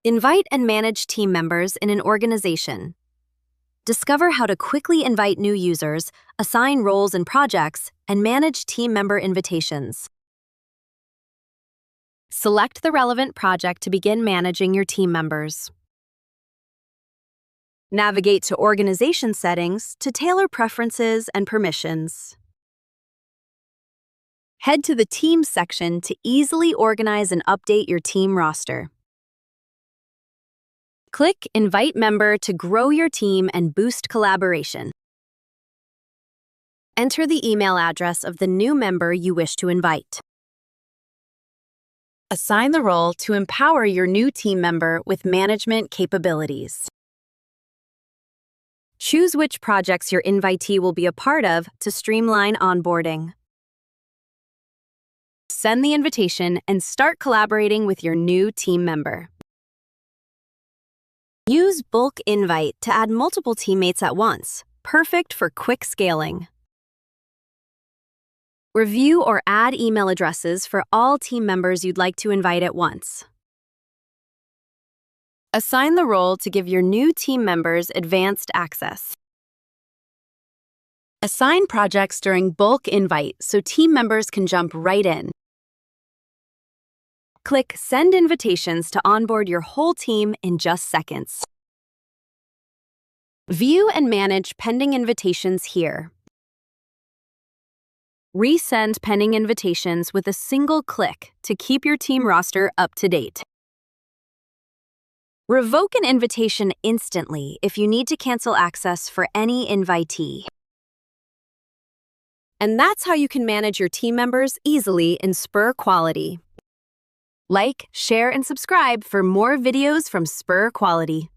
Invite and manage team members in an organization. Discover how to quickly invite new users, assign roles and projects, and manage team member invitations. Select the relevant project to begin managing your team members. Navigate to Organization Settings to tailor preferences and permissions. Head to the Teams section to easily organize and update your team roster. Click Invite Member to grow your team and boost collaboration. Enter the email address of the new member you wish to invite. Assign the role to empower your new team member with management capabilities. Choose which projects your invitee will be a part of to streamline onboarding. Send the invitation and start collaborating with your new team member. Use bulk invite to add multiple teammates at once, perfect for quick scaling. Review or add email addresses for all team members you'd like to invite at once. Assign the role to give your new team members advanced access. Assign projects during bulk invite so team members can jump right in. Click Send Invitations to onboard your whole team in just seconds. View and manage pending invitations here. Resend pending invitations with a single click to keep your team roster up to date. Revoke an invitation instantly if you need to cancel access for any invitee. And that's how you can manage your team members easily in SpurQuality. Like, share, and subscribe for more videos from SpurQuality.